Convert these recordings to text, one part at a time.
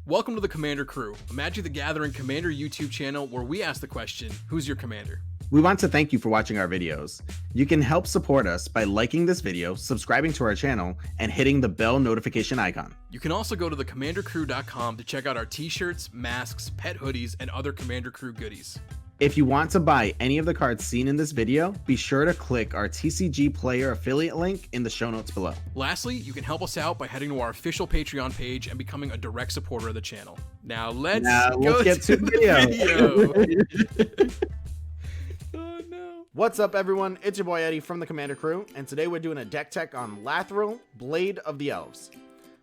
Welcome to the Commander Crew, a Magic the Gathering Commander YouTube channel where we ask the question, who's your commander? We want to thank you for watching our videos. You can help support us by liking this video, subscribing to our channel, and hitting the bell notification icon. You can also go to thecommandercrew.com to check out our t-shirts, masks, pet hoodies, and other Commander Crew goodies. If you want to buy any of the cards seen in this video, be sure to click our TCG Player affiliate link in the show notes below. Lastly, you can help us out by heading to our official Patreon page and becoming a direct supporter of the channel. Now let's get to the video. Oh no. What's up everyone, it's your boy Eddie from the Commander Crew, and today we're doing a deck tech on Lathril, Blade of the Elves.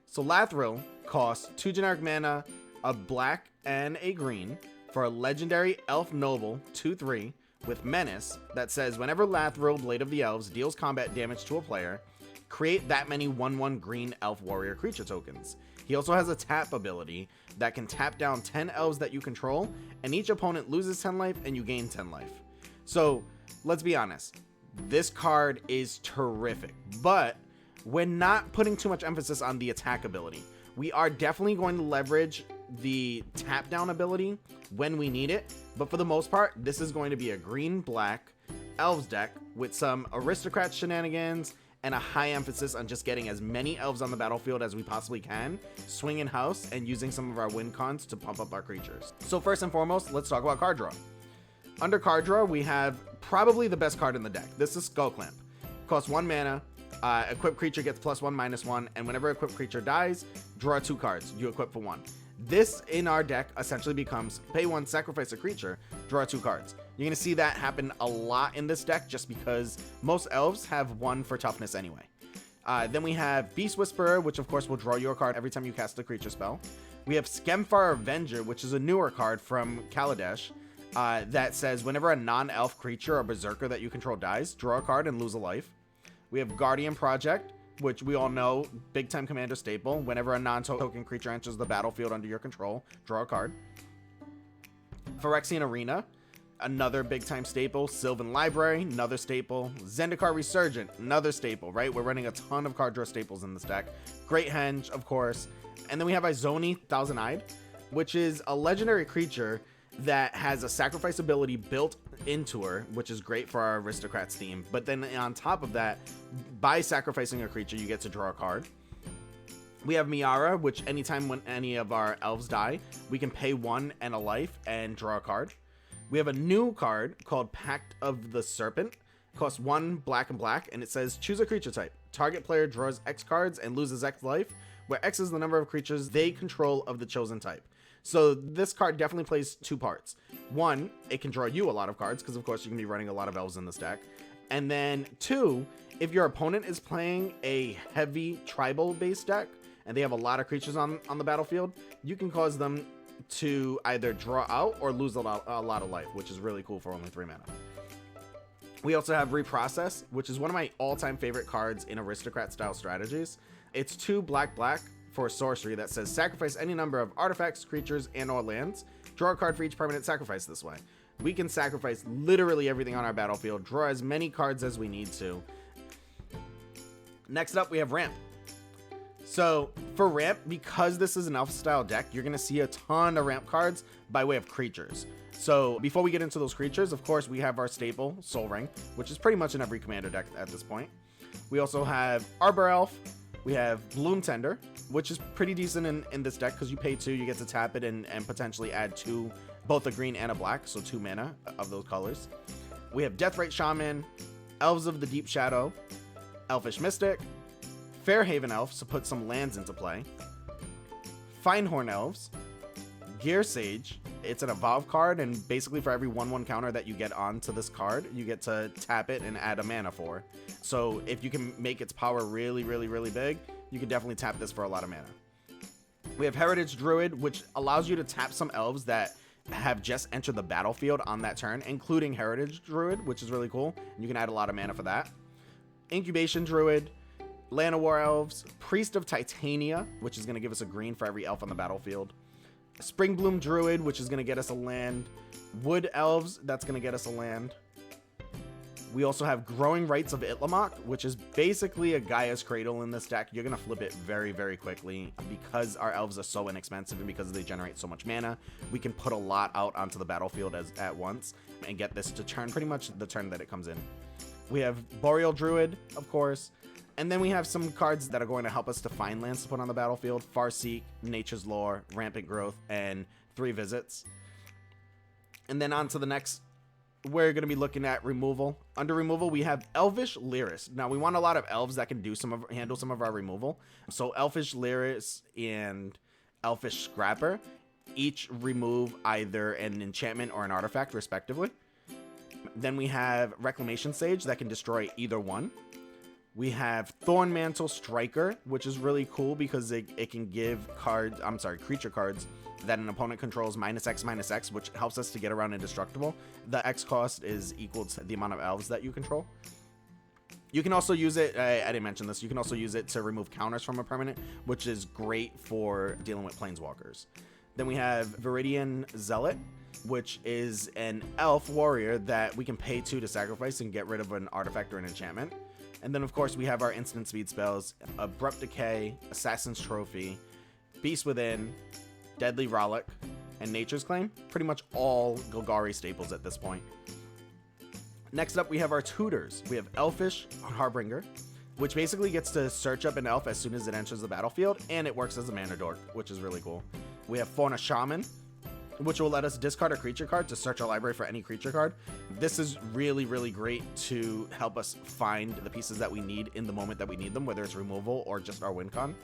So Lathril costs 2 generic mana, a black and a green, for a legendary Elf Noble 2/3 with Menace that says whenever Lathril, Blade of the Elves, deals combat damage to a player, create that many 1/1 green Elf Warrior creature tokens. He also has a tap ability that can tap down 10 elves that you control, and each opponent loses 10 life and you gain 10 life. So let's be honest, this card is terrific, but we're not putting too much emphasis on the attack ability. We are definitely going to leverage the tap down ability when we need it, but for the most part, this is going to be a green black elves deck with some aristocrat shenanigans and a high emphasis on just getting as many elves on the battlefield as we possibly can, swinging house and using some of our win cons to pump up our creatures. So first and foremost, let's talk about card draw. Under card draw, we have probably the best card in the deck. This is Skull Clamp. Costs 1 mana. Equipped creature gets +1/-1, and whenever equipped creature dies, draw 2 cards. You equip for 1. This in our deck essentially becomes pay 1, sacrifice a creature, draw 2 cards. You're going to see that happen a lot in this deck just because most elves have 1 for toughness anyway. Then we have Beast Whisperer, which of course will draw your card every time you cast a creature spell. We have Skemfar Avenger, which is a newer card from Kaladesh. That says whenever a non-elf creature or berserker that you control dies, draw a card and lose a life. We have Guardian Project, which we all know, big time commander staple. Whenever a non-token creature enters the battlefield under your control, draw a card. Phyrexian Arena, another big time staple. Sylvan Library, another staple. Zendikar Resurgent, another staple, right? We're running a ton of card draw staples in this deck. Great Henge, of course. And then we have Izoni, Thousand Eyed, which is a legendary creature that has a sacrifice ability built into her, which is great for our aristocrats theme. But then on top of that, by sacrificing a creature, you get to draw a card. We have Miara, which anytime when any of our elves die, we can pay 1 and a life and draw a card. We have a new card called Pact of the Serpent. It costs 1 black and black, and it says choose a creature type. Target player draws X cards and loses X life, where X is the number of creatures they control of the chosen type. So this card definitely plays 2 parts. 1, it can draw you a lot of cards, because of course you can be running a lot of elves in this deck. And then 2, if your opponent is playing a heavy tribal based deck, and they have a lot of creatures on the battlefield, you can cause them to either draw out or lose a lot of life, which is really cool for only 3 mana. We also have Reprocess, which is one of my all-time favorite cards in aristocrat style strategies. It's 2 black for sorcery that says sacrifice any number of artifacts, creatures, and or lands. Draw a card for each permanent sacrifice this way. We can sacrifice literally everything on our battlefield, draw as many cards as we need to. Next up, we have Ramp. So for Ramp, because this is an elf style deck, you're going to see a ton of Ramp cards by way of creatures. So before we get into those creatures, of course, we have our staple, Soul Ring, which is pretty much in every commander deck at this point. We also have Arbor Elf. We have Bloom Tender, which is pretty decent in this deck because you pay 2, you get to tap it and potentially add 2, both a green and a black, so 2 mana of those colors. We have Deathrite Shaman, Elves of the Deep Shadow, Elfish Mystic, Fairhaven Elves to put some lands into play, Finehorn Elves, Gear Sage. It's an evolve card, and basically for every 1/1 counter that you get onto this card, you get to tap it and add a mana for. So if you can make its power really big, you can definitely tap this for a lot of mana. We have Heritage Druid, which allows you to tap some elves that have just entered the battlefield on that turn, including Heritage Druid, which is really cool. You can add a lot of mana for that. Incubation Druid, Llanowar Elves, Priest of Titania, which is going to give us a green for every elf on the battlefield. Springbloom Druid, which is going to get us a land. Wood Elves, that's going to get us a land. We also have Growing Rites of Itlamok, which is basically a Gaia's Cradle in this deck. You're going to flip it very, very quickly. Because our elves are so inexpensive and because they generate so much mana, we can put a lot out onto the battlefield at once and get this to turn pretty much the turn that it comes in. We have Boreal Druid, of course. And then we have some cards that are going to help us to find lands to put on the battlefield. Farseek, Nature's Lore, Rampant Growth, and 3 Visits. And then on to the next, we're going to be looking at removal. Under removal, we have Elvish Lyris. Now, we want a lot of elves that can handle some of our removal. So Elfish Lyris and Elfish Scrapper each remove either an enchantment or an artifact, respectively. Then we have Reclamation Sage that can destroy either one. We have Thornmantle Striker, which is really cool because it can give creature cards that an opponent controls -X/-X, which helps us to get around indestructible. The X cost is equal to the amount of elves that you control. You can also use it, I didn't mention this, you can also use it to remove counters from a permanent, which is great for dealing with planeswalkers. Then we have Viridian Zealot, which is an elf warrior that we can pay 2 to sacrifice and get rid of an artifact or an enchantment. And then, of course, we have our instant speed spells, Abrupt Decay, Assassin's Trophy, Beast Within, Deadly Rollick, and Nature's Claim. Pretty much all Gulgari staples at this point. Next up, we have our tutors. We have Elfish Harbinger, which basically gets to search up an elf as soon as it enters the battlefield, and it works as a mana dork, which is really cool. We have Fauna Shaman, which will let us discard a creature card to search our library for any creature card. This is really, really great to help us find the pieces that we need in the moment that we need them, whether it's removal or just our win con.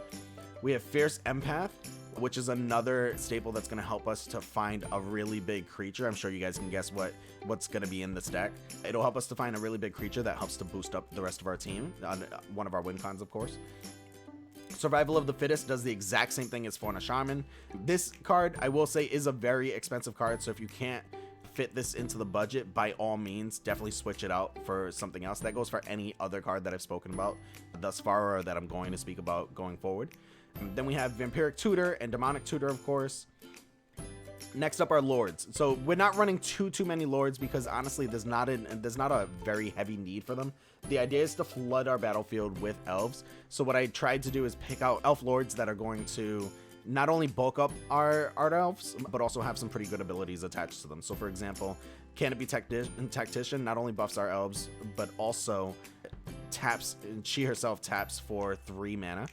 We have Fierce Empath, which is another staple that's going to help us to find a really big creature. I'm sure you guys can guess what's going to be in this deck. It'll help us to find a really big creature that helps to boost up the rest of our team, one of our win cons, of course. Survival of the Fittest does the exact same thing as Fauna Shaman. This card, I will say, is a very expensive card, so if you can't fit this into the budget, by all means, definitely switch it out for something else. That goes for any other card that I've spoken about thus far or that I'm going to speak about going forward. And then we have Vampiric Tutor and Demonic Tutor, of course. Next up are Lords. So we're not running too many Lords because honestly, there's not a very heavy need for them. The idea is to flood our battlefield with elves. So what I tried to do is pick out elf lords that are going to not only bulk up our art elves, but also have some pretty good abilities attached to them. So for example, Canopy Tactician not only buffs our elves, but also taps, she herself taps for 3 mana.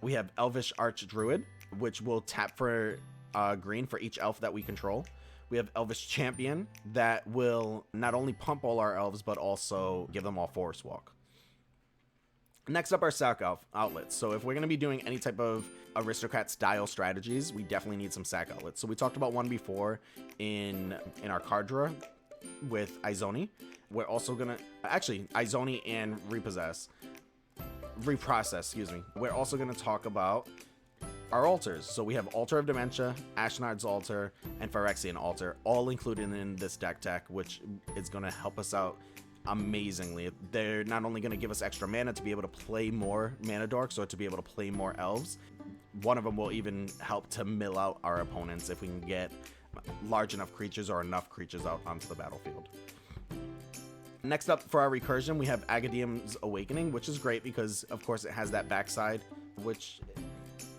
We have Elvish Archdruid, which will tap for green for each elf that we control. We have Elvish Champion that will not only pump all our elves, but also give them all Forest Walk. Next up are sack outlets. So if we're going to be doing any type of aristocrat style strategies, we definitely need some sack outlets. So we talked about one before in our card drawer with Izoni. We're also going to, actually, Izoni and Reprocess, excuse me. We're also going to talk about our altars. So we have Altar of Dementia, Ashnard's Altar, and Phyrexian Altar, all included in this deck tech, which is going to help us out amazingly. They're not only going to give us extra mana to be able to play more mana dorks or to be able to play more elves, one of them will even help to mill out our opponents if we can get large enough creatures or enough creatures out onto the battlefield. Next up for our recursion, we have Agadem's Awakening, which is great because, of course, it has that backside, which...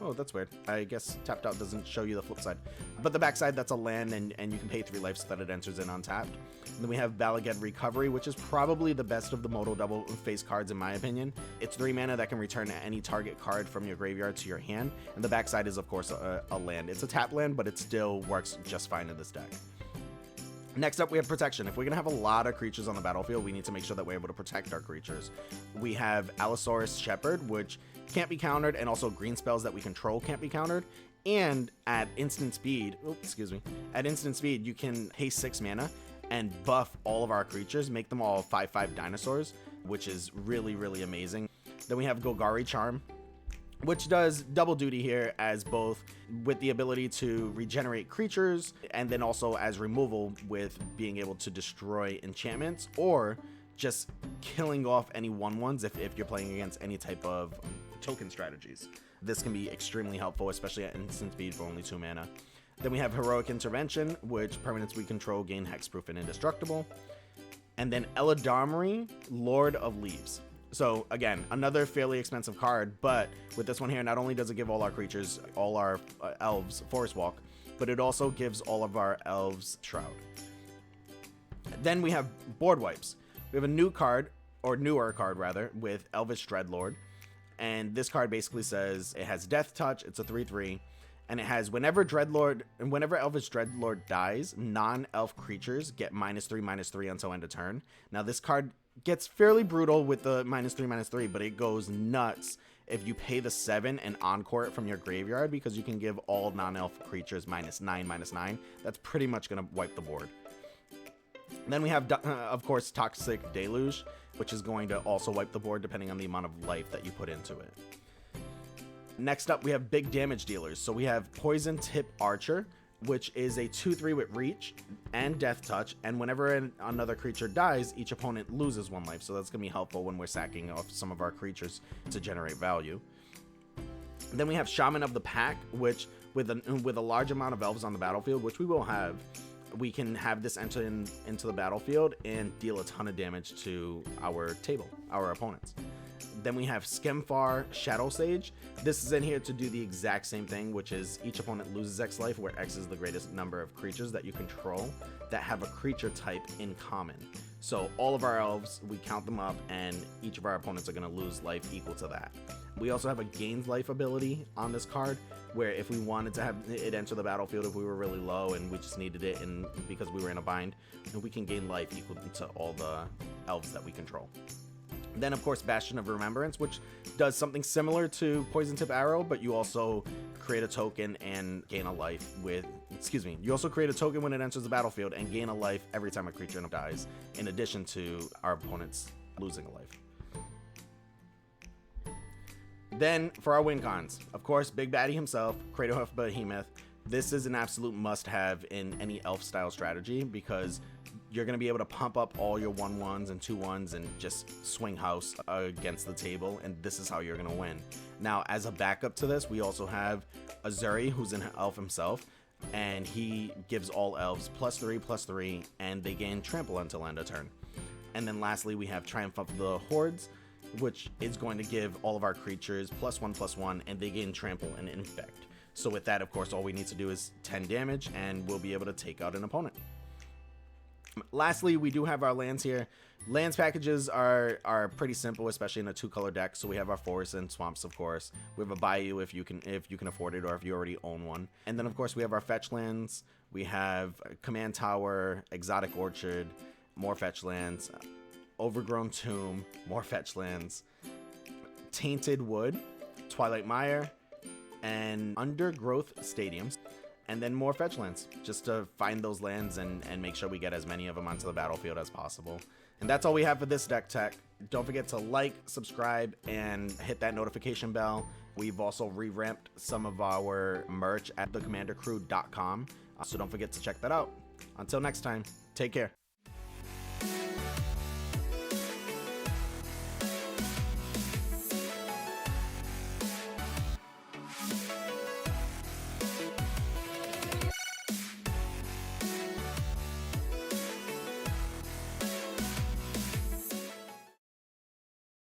Oh, that's weird. I guess tapped out doesn't show you the flip side. But the backside, that's a land, and you can pay 3 life so that it enters in untapped. And then we have Balaged Recovery, which is probably the best of the Moto double face cards in my opinion. It's 3 mana that can return any target card from your graveyard to your hand. And the backside is, of course, a land. It's a tap land, but it still works just fine in this deck. Next up, we have Protection. If we're going to have a lot of creatures on the battlefield, we need to make sure that we're able to protect our creatures. We have Allosaurus Shepherd, which can't be countered, and also green spells that we control can't be countered. And at instant speed, you can pay 6 mana and buff all of our creatures, make them all 5/5 dinosaurs, which is really, really amazing. Then we have Golgari Charm, which does double duty here as both with the ability to regenerate creatures and then also as removal with being able to destroy enchantments or just killing off any 1/1s if you're playing against any type of token strategies. This can be extremely helpful, especially at instant speed for only 2 mana. Then we have Heroic Intervention, which permanents we control gain hexproof and indestructible. And then Eladamri, Lord of Leaves. So again, another fairly expensive card, but with this one here, not only does it give all our creatures, all our elves Forest Walk, but it also gives all of our elves Shroud. Then we have board wipes. We have a new card, or newer card rather, with Elvish Dreadlord. And this card basically says it has Death Touch, it's a 3/3, and it has whenever Elvish Dreadlord dies, non-elf creatures get -3/-3 until end of turn. Now this card gets fairly brutal with the -3/-3, but it goes nuts if you pay the 7 and encore it from your graveyard, because you can give all non-elf creatures -9/-9. That's pretty much going to wipe the board. Then we have, of course, Toxic Deluge, which is going to also wipe the board depending on the amount of life that you put into it. Next up, we have big damage dealers. So we have Poison Tip Archer, which is a 2/3 with Reach and Death Touch, and whenever another creature dies, each opponent loses 1 life. So that's going to be helpful when we're sacking off some of our creatures to generate value. Then we have Shaman of the Pack, which with a large amount of elves on the battlefield, which we will have, we can have this enter into the battlefield and deal a ton of damage to our opponents. Then we have Skemfar Shadow Sage. This is in here to do the exact same thing, which is each opponent loses X life, where X is the greatest number of creatures that you control that have a creature type in common. So all of our elves, we count them up, and each of our opponents are going to lose life equal to that. We also have a gains life ability on this card, where if we wanted to have it enter the battlefield, if we were really low and we just needed it, and because we were in a bind, we can gain life equal to all the elves that we control. Then, of course, Bastion of Remembrance, which does something similar to Poison Tip Arrow, but you also create a token and gain a life you also create a token when it enters the battlefield and gain a life every time a creature dies, in addition to our opponents losing a life. Then, for our win cons, of course, Big Baddie himself, Craterhoof Behemoth. This is an absolute must-have in any elf-style strategy, because you're going to be able to pump up all your 1/1s and 2/1s and just swing house against the table, and this is how you're going to win. Now, as a backup to this, we also have Azuri, who's an elf himself, and he gives all elves +3/+3, and they gain trample until end of turn. And then lastly, we have Triumph of the Hordes, which is going to give all of our creatures +1/+1, and they gain trample and infect. So with that, of course, all we need to do is 10 damage, and we'll be able to take out an opponent. Lastly, we do have our lands here. Lands packages are pretty simple, especially in a 2-color deck. So we have our forests and swamps, of course. We have a bayou if you can afford it, or if you already own one. And then, of course, we have our fetch lands. We have Command Tower, Exotic Orchard, more fetch lands, Overgrown Tomb, more fetch lands, Tainted Wood, Twilight Mire, and Undergrowth Stadiums. And then more fetch lands, just to find those lands and make sure we get as many of them onto the battlefield as possible. And that's all we have for this deck tech. Don't forget to like, subscribe, and hit that notification bell. We've also re-ramped some of our merch at thecommandercrew.com, so don't forget to check that out. Until next time, take care.